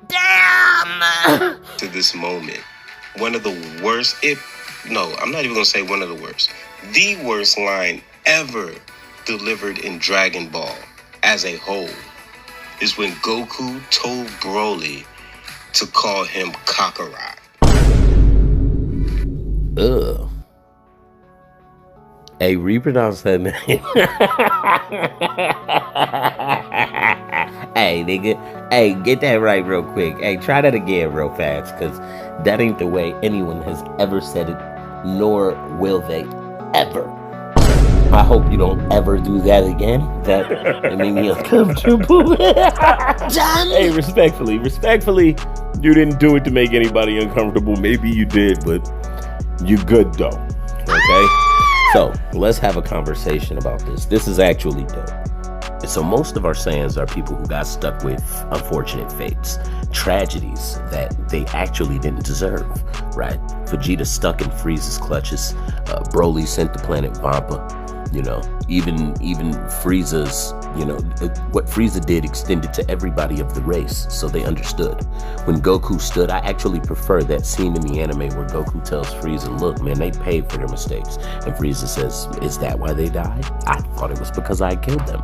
Damn! To this moment, one of the worst, I'm not even going to say one of the worst. The worst line ever delivered in Dragon Ball as a whole is when Goku told Broly to call him Kakarot. Ugh. Hey, repronounce that name. Hey, nigga. Hey, get that right real quick. Hey, try that again real fast, because that ain't the way anyone has ever said it, nor will they ever. I hope you don't ever do that again. That made me uncomfortable. Hey, respectfully, you didn't do it to make anybody uncomfortable. Maybe you did, but you good though. Okay? So, let's have a conversation about this. This is actually dope. So most of our Saiyans are people who got stuck with unfortunate fates, tragedies that they actually didn't deserve, right? Vegeta stuck in Frieza's clutches. Broly sent the planet Vampa. Even Frieza's, what Frieza did extended to everybody of the race, so they understood. When Goku stood, I actually prefer that scene in the anime where Goku tells Frieza, look, man, they paid for their mistakes. And Frieza says, is that why they died? I thought it was because I killed them.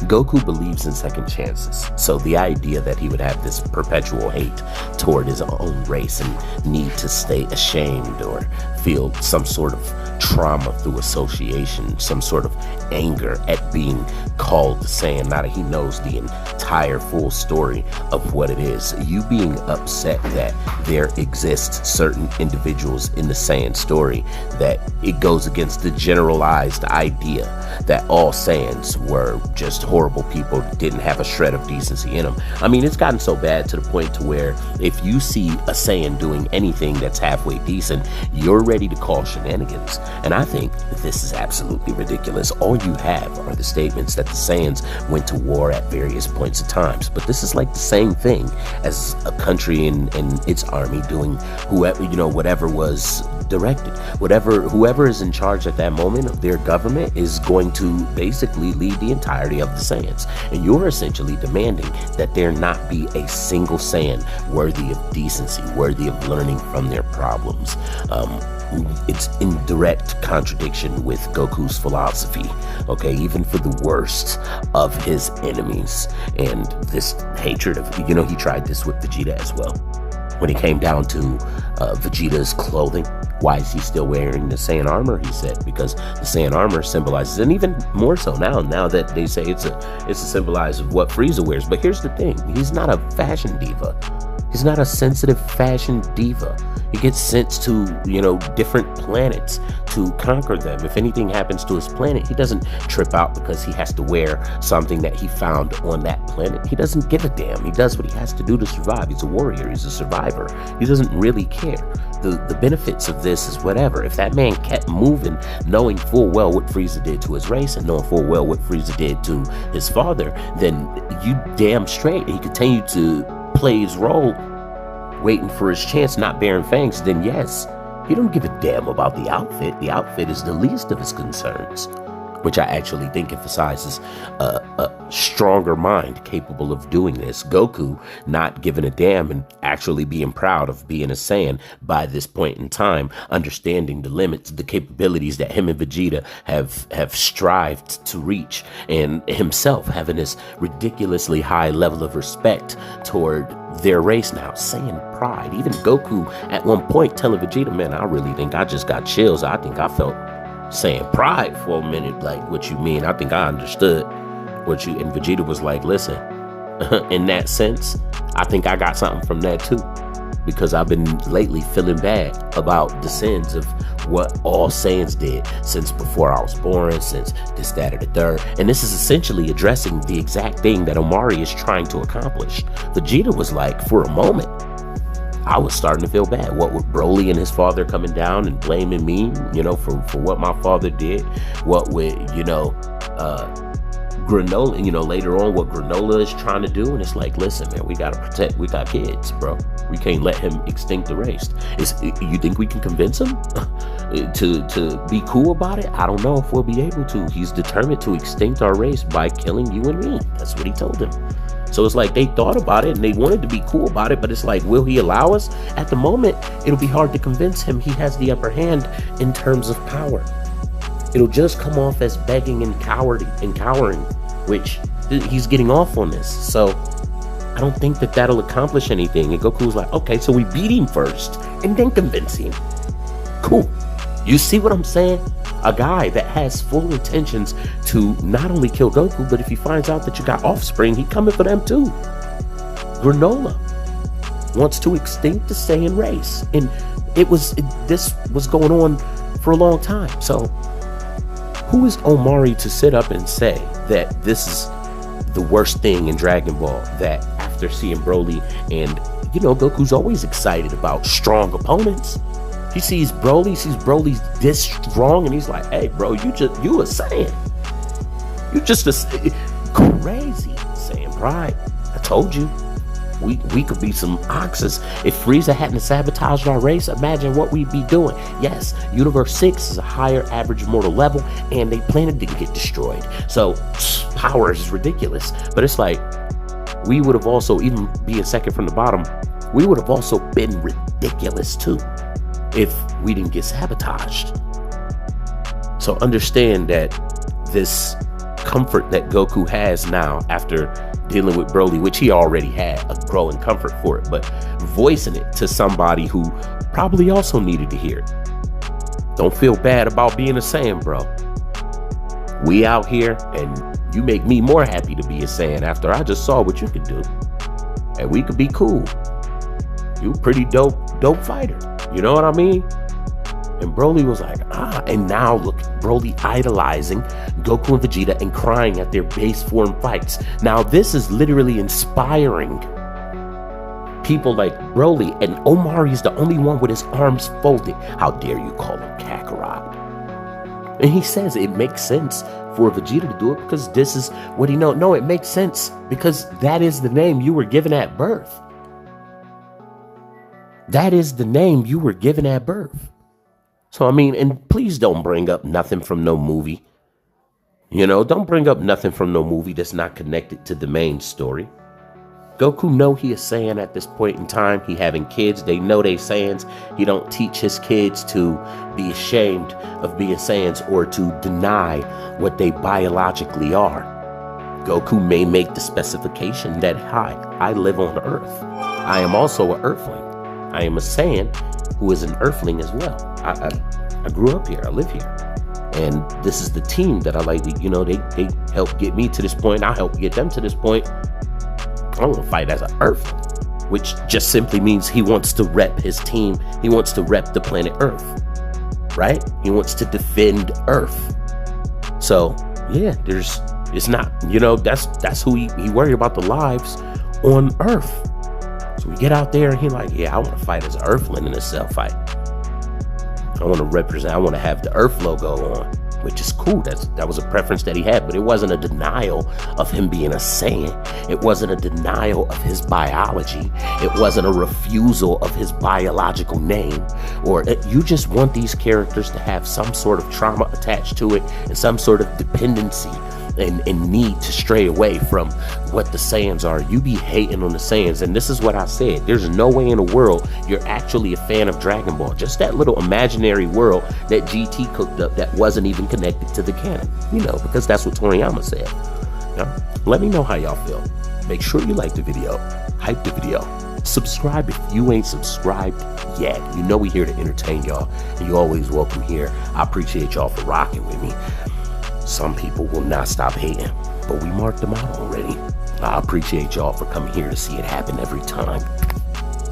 Goku believes in second chances, so the idea that he would have this perpetual hate toward his own race and need to stay ashamed or feel some sort of trauma through association, some sort of anger at being called the Saiyan, now that he knows the entire full story of what it is. You being upset that there exist certain individuals in the Saiyan story, that it goes against the generalized idea that all Saiyans were just horrible people that didn't have a shred of decency in them. I mean, it's gotten so bad to the point to where if you see a Saiyan doing anything that's halfway decent, you're ready to call shenanigans. And I think this is absolutely ridiculous. All you have are the statements that the Saiyans went to war at various points of times. But this is like the same thing as a country and its army doing whatever was directed. Whoever is in charge at that moment of their government is going to basically lead the entirety of the Saiyans. And you're essentially demanding that there not be a single Saiyan worthy of decency, worthy of learning from their problems. It's in direct contradiction with Goku's philosophy, okay, even for the worst of his enemies. And this hatred of, he tried this with Vegeta as well. When it came down to Vegeta's clothing, why is he still wearing the Saiyan armor? He said, because the Saiyan armor symbolizes, and even more so now that they say it's a symbolize of what Frieza wears. But here's the thing, he's not a fashion diva. He's not a sensitive fashion diva. He gets sent to, different planets to conquer them. If anything happens to his planet, he doesn't trip out because he has to wear something that he found on that planet. He doesn't give a damn. He does what he has to do to survive. He's a warrior. He's a survivor. He doesn't really care. The benefits of this is whatever. If that man kept moving, knowing full well what Frieza did to his race and knowing full well what Frieza did to his father, then you damn straight he continued to play his role, waiting for his chance, not bearing fangs, then yes, he don't give a damn about the outfit. The outfit is the least of his concerns, which I actually think emphasizes a stronger mind capable of doing this. Goku not giving a damn and actually being proud of being a Saiyan by this point in time, understanding the limits, the capabilities that him and Vegeta have strived to reach, and himself having this ridiculously high level of respect toward their race now, Saiyan pride. Even Goku at one point telling Vegeta, man, I really think I just got chills. I think I felt Saiyan pride for a minute. Like, what you mean? I think I understood what you, and Vegeta was like, listen, in that sense, I think I got something from that too, because I've been lately feeling bad about the sins of what all Saiyans did since before I was born, since this, that, or the third. And this is essentially addressing the exact thing that Omari is trying to accomplish. Vegeta was like, for a moment, I was starting to feel bad. What with Broly and his father coming down and blaming me, for what my father did. What with, Granola, later on what Granola is trying to do. And it's like, listen, man, we got kids, bro. We can't let him extinct the race. You think we can convince him to be cool about it? I don't know if we'll be able to. He's determined to extinct our race by killing you and me. That's what he told him. So it's like they thought about it and they wanted to be cool about it, but it's like, will he allow us? At the moment, it'll be hard to convince him he has the upper hand in terms of power. It'll just come off as begging and cowering, which he's getting off on this. So I don't think that that'll accomplish anything. And Goku's like, okay, so we beat him first and then convince him. Cool. You see what I'm saying? A guy that has full intentions to not only kill Goku, but if he finds out that you got offspring, he coming for them too. Granola wants to extinct the Saiyan race. And this was going on for a long time. So who is Omari to sit up and say that this is the worst thing in Dragon Ball? That after seeing Broly, and Goku's always excited about strong opponents. He sees Broly's this strong, and he's like, hey bro, you a Saiyan. You just a crazy Saiyan pride. I told you. We could be some oxes. If Frieza hadn't sabotaged our race, imagine what we'd be doing. Yes, Universe 6 is a higher average mortal level, and the planet didn't get destroyed. So, power is ridiculous. But it's like, we would have also, even being second from the bottom, we would have also been ridiculous too if we didn't get sabotaged. So understand that this comfort that Goku has now after dealing with Broly, which he already had a growing comfort for it, but voicing it to somebody who probably also needed to hear it. Don't feel bad about being a Saiyan, bro. We out here, and you make me more happy to be a Saiyan after I just saw what you could do. And we could be cool. You a pretty dope fighter. You know what I mean? And Broly was like, and now look, Broly idolizing Goku and Vegeta and crying at their base form fights. Now this is literally inspiring people like Broly, and Omari's the only one with his arms folded. How dare you call him Kakarot? And he says it makes sense for Vegeta to do it because this is what he knows. No, it makes sense because that is the name you were given at birth. That is the name you were given at birth. So, I mean, and please don't bring up nothing from no movie. Don't bring up nothing from no movie that's not connected to the main story. Goku know he is Saiyan at this point in time. He having kids. They know they Saiyans. He don't teach his kids to be ashamed of being Saiyans or to deny what they biologically are. Goku may make the specification that, hi, I live on Earth. I am also an Earthling. I am a Saiyan who is an Earthling as well. I grew up here. I live here. And this is the team that I like to, they help get me to this point. I help get them to this point. I want to fight as an Earthling, which just simply means he wants to rep his team. He wants to rep the planet Earth, right? He wants to defend Earth. So, yeah, it's not, that's who he worried about, the lives on Earth. So we get out there and he's like, yeah, I want to fight as an Earthling in a cell fight. I want to have the Earth logo on, which is cool. That was a preference that he had, but it wasn't a denial of him being a Saiyan. It wasn't a denial of his biology. It wasn't a refusal of his biological name. You just want these characters to have some sort of trauma attached to it and some sort of dependency and need to stray away from what the Saiyans are. You be hating on the Saiyans, and this is what I said. There's no way in the world you're actually a fan of Dragon Ball. Just that little imaginary world that GT cooked up that wasn't even connected to the canon, because that's what Toriyama said. Let me know how y'all feel. Make sure you like the video, hype the video, subscribe if you ain't subscribed yet. We here to entertain y'all, and you're always welcome here. I appreciate y'all for rocking with me. Some people will not stop hating, but we marked them out already. I appreciate y'all for coming here to see it happen every time.